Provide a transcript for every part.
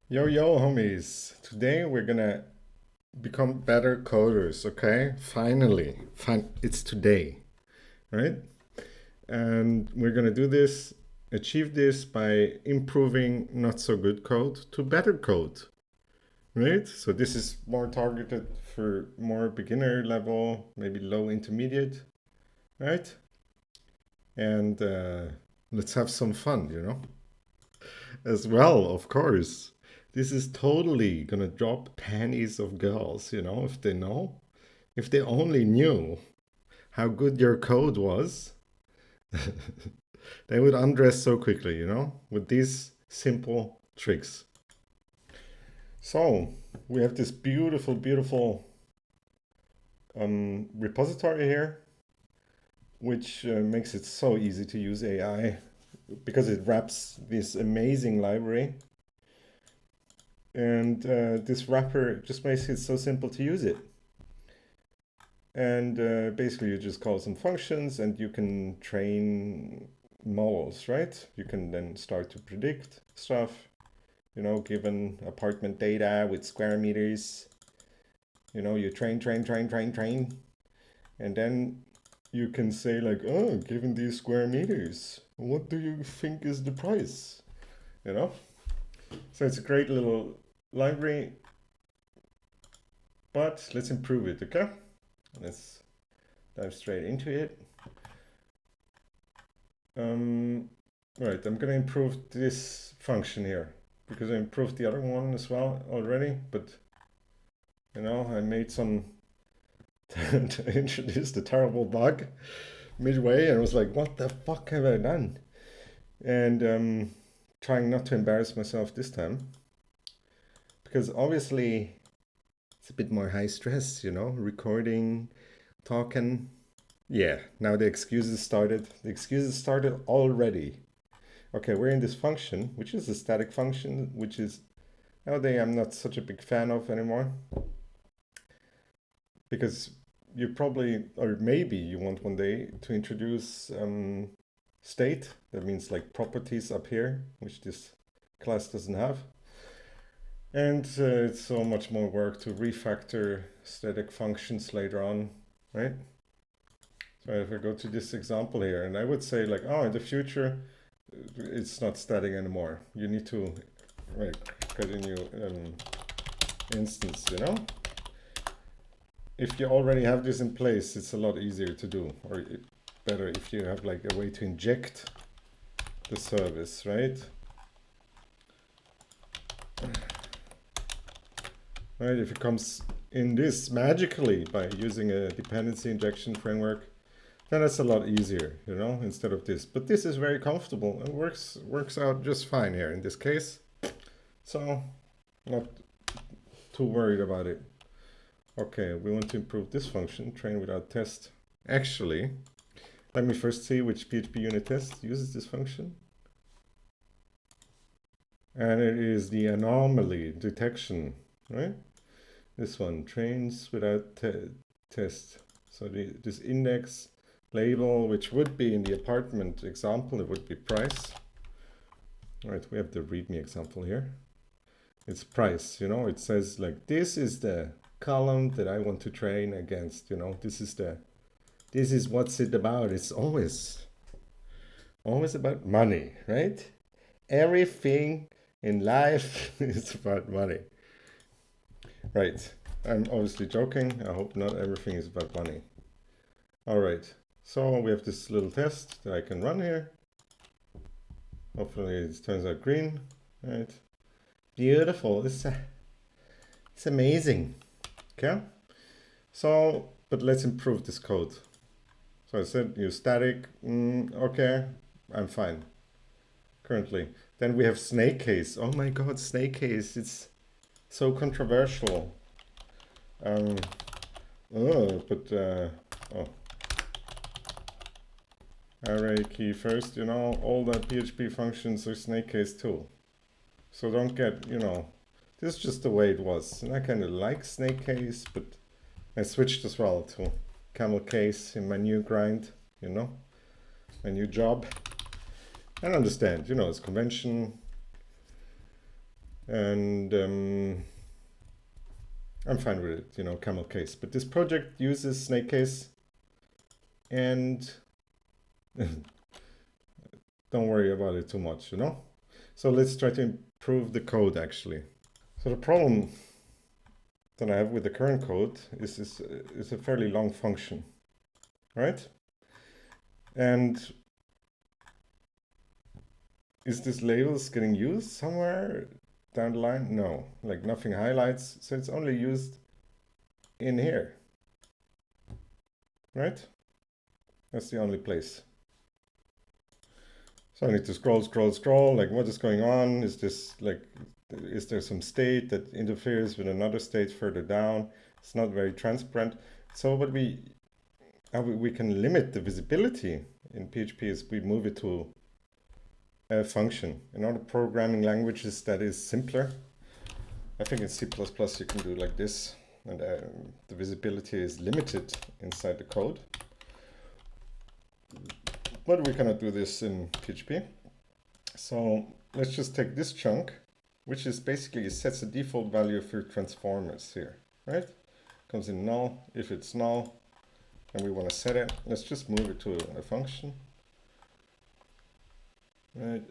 Yo, homies. Today we're gonna become better coders, okay? Finally. It's today, right? And we're gonna achieve this by improving not so good code to better code, right? So this is more targeted for more beginner level, maybe low intermediate, right? And let's have some fun. As well, of course. This is totally gonna drop panties of girls, if they know. If they only knew how good your code was, they would undress so quickly, with these simple tricks. So, we have this beautiful, beautiful repository here, which makes it so easy to use AI because it wraps this amazing library. And this wrapper just makes it so simple to use it. And basically, you just call some functions and you can train models, right? You can then start to predict stuff, given apartment data with square meters. You train. And then you can say, like, oh, given these square meters, what do you think is the price? You know? So it's a great little library, but let's improve it, okay? Let's dive straight into it. Right, I'm gonna improve this function here because I improved the other one as well already, but I made some to introduce the terrible bug midway and I was like, what the fuck have I done? And trying not to embarrass myself this time because obviously it's a bit more high stress, recording, talking. Yeah, now the excuses started. The excuses started already. Okay, we're in this function, which is a static function, which is nowadays I'm not such a big fan of anymore. Because you probably, or maybe you want one day to introduce state. That means like properties up here, which this class doesn't have. And it's so much more work to refactor static functions later on, right? So if I go to this example here, and I would say like, oh, in the future, it's not static anymore. You need to create a new instance. If you already have this in place, it's a lot easier to do, or better if you have like a way to inject the service, right? Right, if it comes in this magically by using a dependency injection framework, then that's a lot easier, instead of this. But this is very comfortable and works out just fine here in this case. So, not too worried about it. Okay, we want to improve this function, train without test. Actually, let me first see which PHP unit test uses this function. And it is the anomaly detection, right? This one, trains without test. So this index label, which would be in the apartment example, it would be price. All right, we have the readme example here. It's price, it says like, this is the column that I want to train against, this is what's it about. It's always about money, right? Everything in life is about money. Right. I'm obviously joking. I hope not everything is about money. All right. So we have this little test that I can run here. Hopefully it turns out green. Right. Beautiful. It's amazing. Okay. So, but let's improve this code. So I said use static. Okay. I'm fine. Currently. Then we have snake case. Oh my God, snake case. It's so controversial. Oh, array key first, all the PHP functions are snake case too. So don't get, this is just the way it was. And I kind of like snake case, but I switched as well to camel case in my new grind, my new job. I understand, it's convention. And I'm fine with it, you know, camel case. But this project uses snake case, and don't worry about it too much, you know. So let's try to improve the code actually. So the problem that I have with the current code is a fairly long function, right? And is this labels getting used somewhere down the line? No, like nothing highlights, so it's only used in here, right? That's the only place. So I need to scroll, like what is going on? Is this like, is there some state that interferes with another state further down? It's not very transparent. So what how we can limit the visibility in PHP is we move it to a function. In other programming languages that is simpler. I think in C++ you can do like this, and the visibility is limited inside the code. But we cannot do this in PHP. So let's just take this chunk, which is basically, it sets a default value for transformers here, right? Comes in null. If it's null and we want to set it, let's just move it to a function. Right,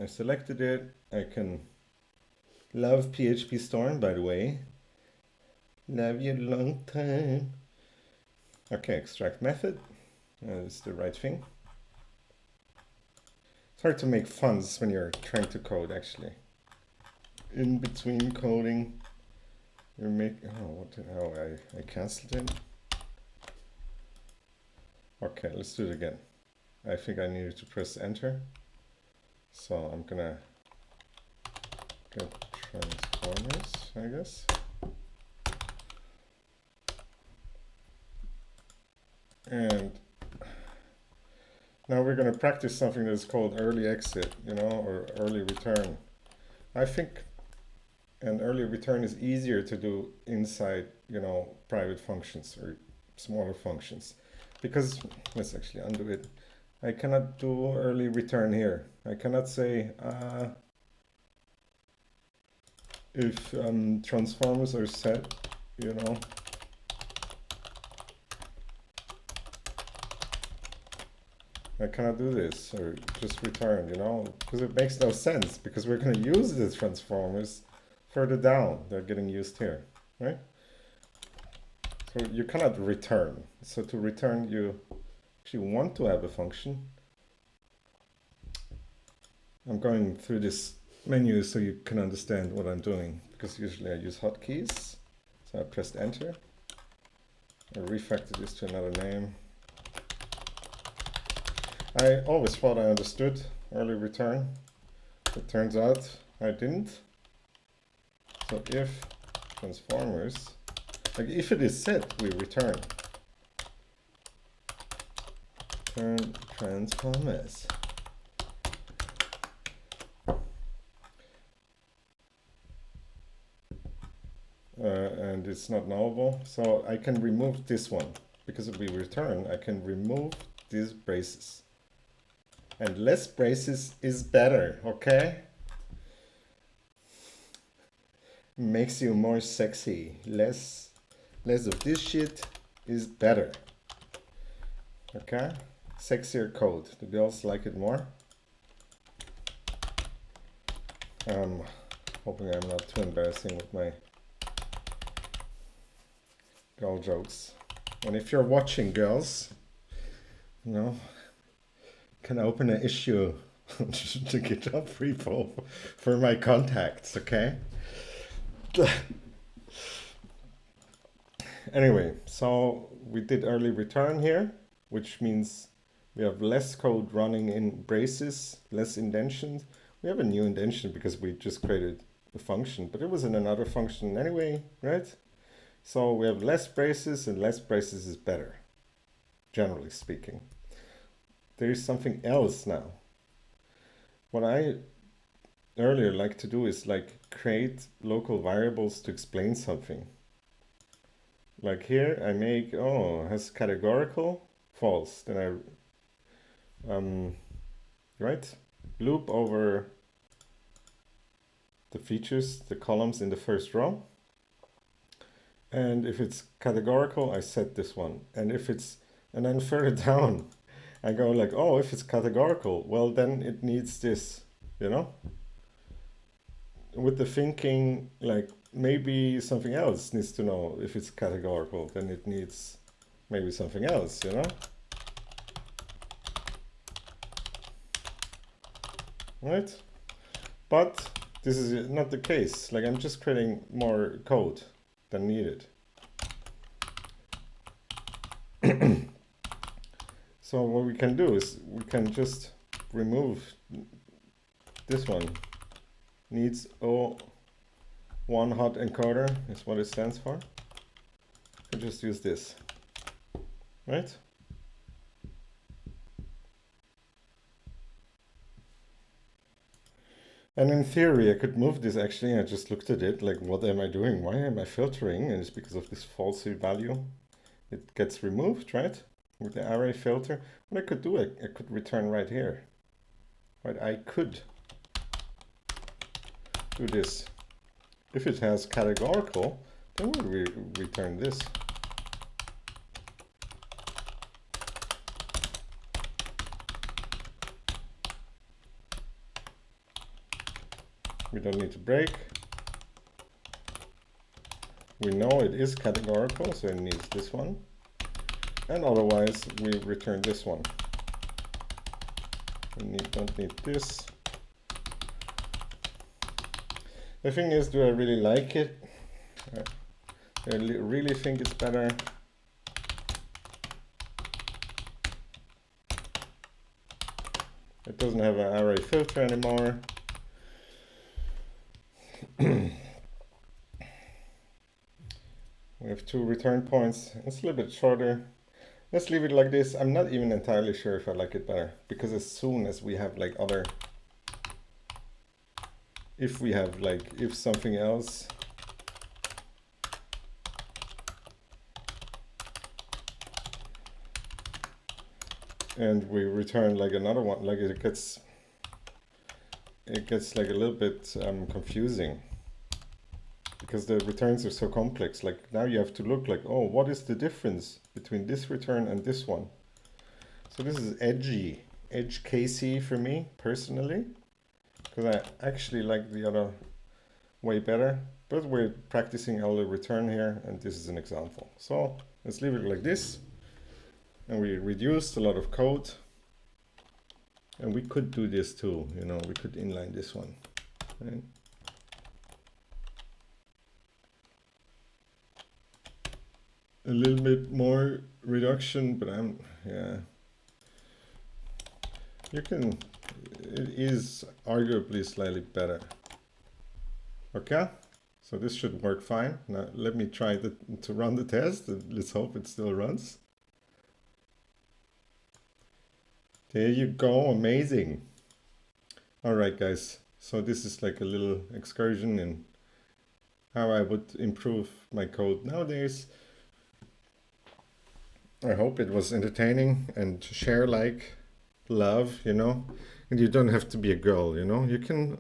I selected it. I can love PHP Storm, by the way. Love you long time. Okay, extract method. It's the right thing. It's hard to make funds when you're trying to code, actually. In between coding, you make, oh, what the hell, I canceled it. Okay, let's do it again. I think I needed to press enter. So I'm gonna get transformers, I guess. And now we're going to practice something that's called early exit, you know, or early return. I think an early return is easier to do inside, you know, private functions or smaller functions. Because, let's actually undo it. I cannot do early return here. I cannot say if transformers are set, you know, I cannot do this, or just return, you know, because it makes no sense, because we're going to use the transformers further down. They're getting used here, right? So you cannot return. So to return, you actually want to have a function. I'm going through this menu so you can understand what I'm doing, because usually I use hotkeys. So I pressed enter. I refactored this to another name. I always thought I understood early return. It turns out I didn't. So if transformers, like if it is set, we return. Turn transformers. And it's not nullable. So I can remove this one. Because if we return, I can remove these braces. And less braces is better, okay? Makes you more sexy. Less of this shit is better. Okay? Sexier code. The girls like it more. Hoping I'm not too embarrassing with my girl jokes. And if you're watching, girls, you know, can open an issue to GitHub repo for my contacts, okay? Anyway, so we did early return here, which means we have less code running in braces, less indentions. We have a new indentation because we just created a function, but it was in another function anyway, right? So we have less braces, and less braces is better, generally speaking. There is something else now. What I earlier like to do is like create local variables to explain something. Like here I make, oh, has categorical, false. Then I, right, loop over the features, the columns in the first row. And if it's categorical, I set this one. And if it's, and then further down, I go like, oh, if it's categorical, well, then it needs this, you know? With the thinking, like maybe something else needs to know if it's categorical, then it needs maybe something else, you know? Right? But this is not the case. Like I'm just creating more code than needed. So what we can do is we can just remove this one. Needs O1 hot encoder is what it stands for. And just use this, right? And in theory, I could move this actually. I just looked at it, like, what am I doing? Why am I filtering? And it's because of this false value. It gets removed, right? With the array filter. What I could do, I could return right here. Right, I could do this. If it has categorical, then we'll return this. We don't need to break. We know it is categorical, so it needs this one. And otherwise, we return this one. We don't need this. The thing is, do I really like it? I really think it's better. It doesn't have an array filter anymore. We have 2 return points. It's a little bit shorter. Let's leave it like this. I'm not even entirely sure if I like it better, because as soon as we have like other, if we have like, if something else, and we return like another one, like it gets like a little bit confusing, because the returns are so complex. Like now you have to look like, oh, what is the difference between this return and this one? So this is edge casey for me personally, because I actually like the other way better, but we're practicing our return here, and this is an example. So let's leave it like this, and we reduced a lot of code, and we could do this too, you know, we could inline this one, right? A little bit more reduction, but yeah. You can, it is arguably slightly better. Okay, so this should work fine. Now let me try to run the test, and let's hope it still runs. There you go, amazing. All right, guys, so this is like a little excursion in how I would improve my code nowadays. I hope it was entertaining and share like love, you know, and you don't have to be a girl, you know, you can,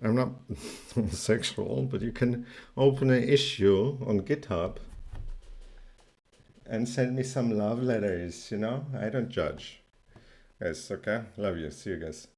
I'm not homosexual, but you can open an issue on GitHub and send me some love letters, you know, I don't judge. Guys, okay, love you, see you guys.